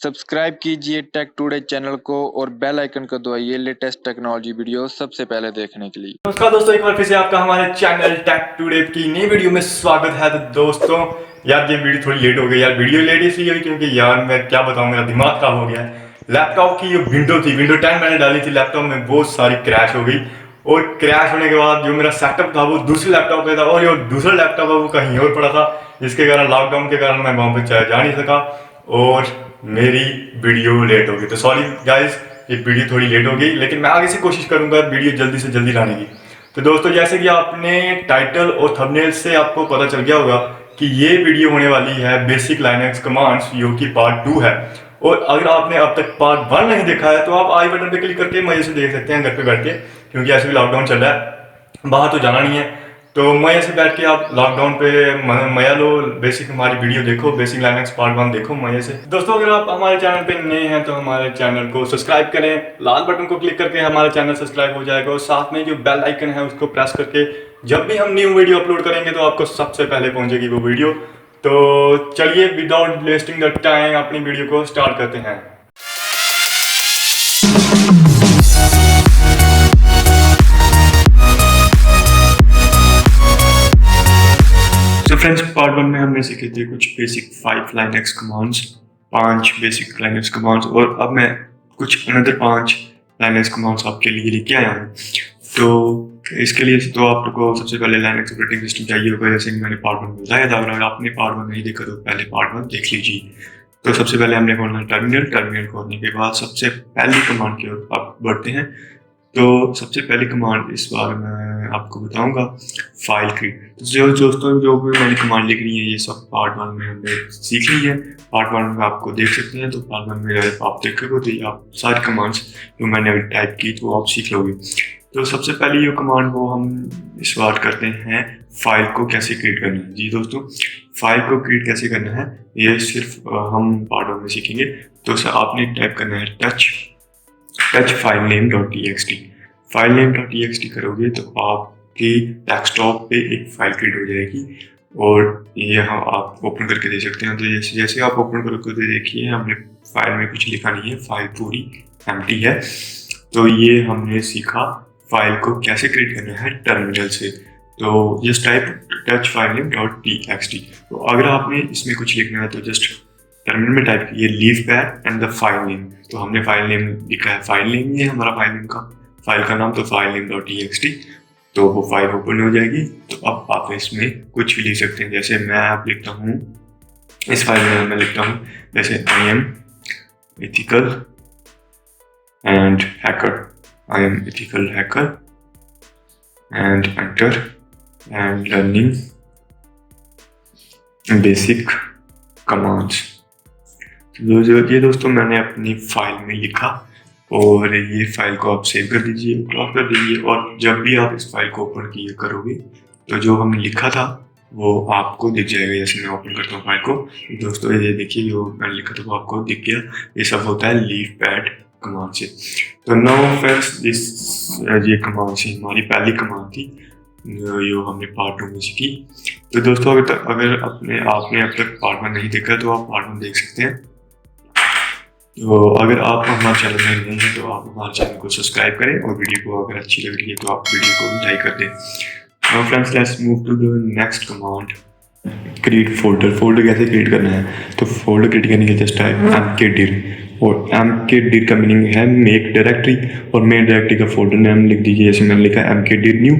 Subscribe कीजिए take today channel को और बेल आइकन को दबाइए लेटेस्ट टेक्नोलॉजी वीडियो सबसे पहले देखने के लिए। नमस्कार दोस्तों, एक बार फिर से आपका हमारे चैनल टेक टुडे की नई वीडियो में स्वागत है। तो दोस्तों यार ये वीडियो थोड़ी लेट हो गई यार। वीडियो लेट इसलिए हुई क्योंकि यार मैं क्या बताऊं, मेरा दिमाग खराब हो गया है। लैपटॉप की जो विंडो थी, विंडो 10 मैंने डाली थी लैपटॉप में, बहुत सारी क्रैश हो गई। और क्रैश होने के बाद जो मेरा सेटअप था वो दूसरे लैपटॉप पे था और जो दूसरा लैपटॉप है वो कहीं और पड़ा था, जिसके कारण लॉकडाउन के कारण मैं वहां पर जा नहीं सका और मेरी वीडियो लेट हो गई। तो सॉरी गाइस, ये वीडियो थोड़ी लेट हो गई, लेकिन मैं आगे से कोशिश करूंगा वीडियो जल्दी से जल्दी लाने की। तो दोस्तों जैसे कि आपने टाइटल और थंबनेल से आपको पता चल गया होगा कि ये वीडियो होने वाली है बेसिक लाइनक्स कमांड्स जो कि पार्ट 2 है। और अगर आपने अब तक पार्ट 1 नहीं देखा है तो आप आई बटन पे क्लिक करके मजे से देख सकते हैं घर पे बैठ के, क्योंकि ऐसे भी लॉकडाउन चल रहा है, बाहर तो जाना नहीं है। तो मजे से बैठ के आप लॉकडाउन पे मजा लो, बेसिक हमारी वीडियो देखो, बेसिक लाइनक्स पार्ट 1 देखो मजे से। दोस्तों अगर आप हमारे चैनल पे नए हैं तो हमारे चैनल को सब्सक्राइब करें, लाल बटन को क्लिक करके हमारा चैनल सब्सक्राइब हो जाएगा और साथ में जो बेल आइकन है उसको प्रेस करके जब भी हम न्यू वीडियो अपलोड करेंगे तो आपको सबसे पहले पहुंचेगी वो वीडियो। तो चलिए विदाउट वेस्टिंग द टाइम अपनी वीडियो को स्टार्ट करते हैं। फ्रेंड्स पार्ट 1 में हमने सीखे थे कुछ basic 5 Linux commands, 5 basic Linux commands, और अब मैं कुछ अनदर 5 लाइनक्स कमांड्स आपके लिए लेके आया हूँ। तो इसके लिए तो आपको सबसे पहले लाइनक्स ऑपरेटिंग सिस्टम चाहिए होगा, जैसे कि मैंने पार्ट 1 में बताया था। अगर आपने पार्ट 1 नहीं देखा तो पहले पार्ट 1 देख लीजिए। तो सबसे पहले हमने खोलना है टर्मिनल खोलने के बाद सबसे पहली कमांड की ओर आप बढ़ते हैं। तो सबसे पहली कमांड इस बार मैं आपको बताऊंगा फाइल क्रिएट। तो जो दोस्तों जो भी मैंने कमांड लिख रही है ये सब पार्ट 1 में हमने सीख ली है। पार्ट 1 में आपको देख सकते हैं, तो पार्ट 1 में आप देखोगे तो आप सारी कमांड्स जो मैंने अभी टाइप की तो आप सीख लोगे। तो सबसे पहली जो कमांड वो हम इस बार करते हैं फाइल को कैसे क्रिएट करना है। जी दोस्तों, फाइल को क्रिएट कैसे करना है ये सिर्फ हम पार्ट 1 में सीखेंगे। तो आपने टाइप करना है टच filename.txt। filename.txt करोगे तो आपके डेस्कटॉप पे एक फाइल क्रिएट हो जाएगी और यहाँ आप ओपन करके दे सकते हैं। तो जैसे जैसे आप ओपन करोगे तो देखिए हमने फाइल में कुछ लिखा नहीं है, फाइल पूरी एम्प्टी है। तो ये हमने सीखा फाइल को कैसे क्रिएट करना है टर्मिनल से। तो जस्ट टाइप टच filename.txt। तो अगर आपने इसमें कुछ लिखना है तो जस्ट टर्मिनल में टाइप कीजिए leave pad and the file name. तो हमने फाइल नेम लिखा है, फाइल नेम ये हमारा फाइल का नाम, तो filename.txt। तो वो फाइल ओपन हो जाएगी। तो अब आप इसमें कुछ भी लिख सकते हैं, जैसे मैं आप लिखता हूँ इस फाइल में मैं लिखता हूँ जैसे I am ethical hacker and enter and learning basic commands. ये दोस्तों मैंने अपनी फाइल में लिखा और ये फाइल को आप सेव कर दीजिए, क्लोज कर दीजिए। और जब भी आप इस फाइल को ओपन किए करोगे तो जो हमने लिखा था वो आपको दिख जाएगा। जैसे मैं ओपन करता हूँ फाइल को, दोस्तों ये देखिए जो मैंने लिखा था वो आपको दिख गया। ये सब होता है लीव पैड कमांड से। तो नाउ फ्रेंड्स ये कमांड से हमारी पहली कमांड थी जो हमने पार्ट 2 में सीखी। तो दोस्तों अगर आपने अब तक पार्ट 1 नहीं देखा तो आप पार्ट 1 देख सकते हैं। तो अगर आप हमारे चैनल में नहीं हैं तो आप हमारे चैनल को सब्सक्राइब करें और वीडियो को अगर अच्छी लग रही है तो आप वीडियो को भी लाइक कर दें। Now friends let's move to the next command create folder कैसे क्रिएट करना है। तो फोल्डर क्रिएट करने के जस्ट टाइप mkdir, और mkdir का मीनिंग है मेक डायरेक्टरी, और मेक डायरेक्टरी का फोल्डर नेम लिख दीजिए। जैसे मैंने लिखा mkdir न्यू,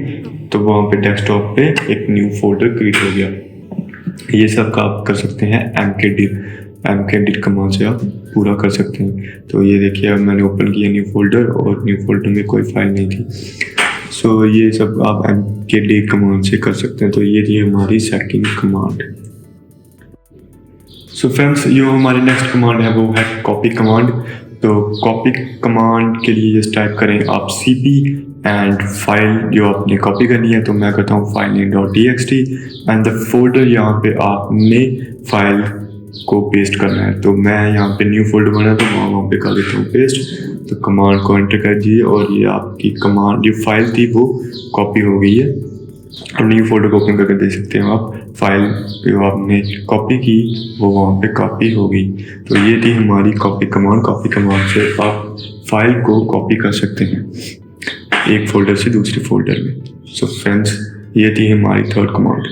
तो वहाँ पे डेस्कटॉप पे एक न्यू फोल्डर क्रिएट हो गया। ये सब का आप कर सकते हैं mkdir कमांड से आप पूरा कर सकते हैं। तो ये देखिए अब मैंने ओपन किया न्यू फोल्डर और न्यू फोल्डर में कोई फाइल नहीं थी। सो ये सब आप mkdir कमांड से कर सकते हैं। तो ये थी हमारी सेकंड कमांड। सो फ्रेंड्स जो हमारी नेक्स्ट कमांड है वो है कॉपी कमांड। तो कॉपी कमांड के लिए जस्ट टाइप करें आप cp एंड फाइल जो आपने कॉपी करनी है। तो मैं करता हूँ filename.txt एंड द फोल्डर यहाँ पे आपने फाइल को पेस्ट करना है। तो मैं यहाँ पे न्यू फोल्डर बना तो वहाँ पे कर देता हूँ पेस्ट। तो कमांड को एंटर कर दीजिए और ये आपकी कमांड जो फाइल थी वो कॉपी हो गई है। और न्यू फोल्डर को ओपन करके देख सकते हैं आप फाइल जो आपने कॉपी की वो वहाँ पे कॉपी हो गई। तो ये थी हमारी कॉपी कमांड। कॉपी कमांड से आप फाइल को कॉपी कर सकते हैं एक फोल्डर से दूसरे फोल्डर में। सो फ्रेंड्स, ये थी हमारी third command.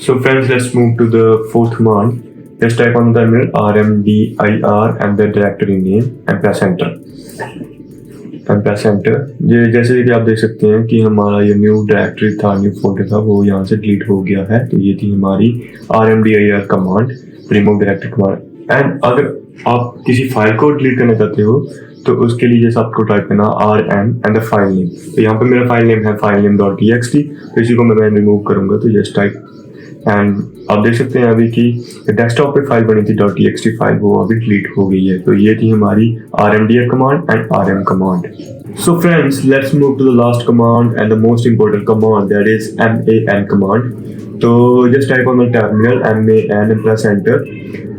So friends, let's move to the fourth command. Let's type on the terminal rmdir and the directory name and press enter. And press enter। ये जैसे कि आप देख सकते हैं कि हमारा ये न्यू डायरेक्टरी था, न्यू फोल्डर था, वो यहाँ से डिलीट हो गया है। तो ये थी हमारी rmdir command, remove directory command. And अगर आप किसी फाइल को डिलीट करना चाहते हो तो उसके लिए जैसे आपको टाइप करना rm and the file name. तो यहाँ पे मेरा फाइल नेम है filename.txt। तो इसी को मैं रिमूव करूंगा, तो जस्ट टाइप। एंड आप देख सकते हैं अभी कि डेस्कटॉप पे फाइल बनी थी .txt फाइल, वो अभी डिलीट हो गई है। तो ये थी हमारी rmdir command and rm command. So friends, let's move to the last command and the most important command, that is man command। तो just type on the terminal man and press enter।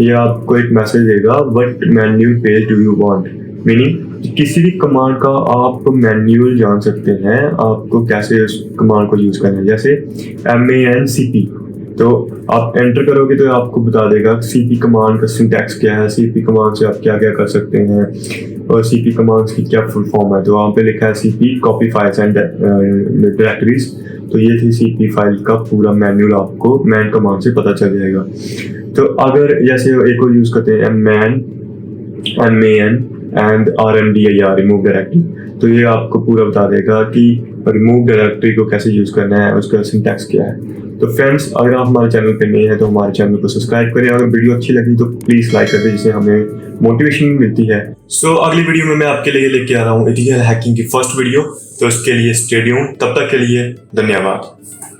ये आपको एक message देगा, what manual page do you want, meaning किसी भी command का आप manual जान सकते हैं, आपको कैसे उस कमांड को यूज करना है। जैसे man-cp, तो आप एंटर करोगे तो आपको बता देगा cp कमांड का सिंटैक्स क्या है, cp कमांड से आप क्या क्या कर सकते हैं और cp कमांड्स की क्या फुल फॉर्म है। तो वहाँ पे लिखा है cp copy files and directories. तो ये थी cp फाइल का पूरा मैन्युअल, आपको मैन कमांड से पता चल जाएगा। तो अगर जैसे एक और यूज करते हैं man and rmdir, remove directory, तो ये आपको पूरा बता देगा कि रिमूव डायरेक्टरी को कैसे यूज करना है, उसका सिंटैक्स क्या है। तो फ्रेंड्स, अगर आप हमारे चैनल पे नए हैं तो हमारे चैनल को सब्सक्राइब करें। अगर वीडियो अच्छी लगी तो प्लीज लाइक कर दें, जिससे हमें मोटिवेशन मिलती है। सो अगली वीडियो में मैं आपके लिए लेके आ रहा हूँ एथिकल हैकिंग की फर्स्ट वीडियो, तो इसके लिए स्टे ट्यून्ड। तब तक के लिए धन्यवाद।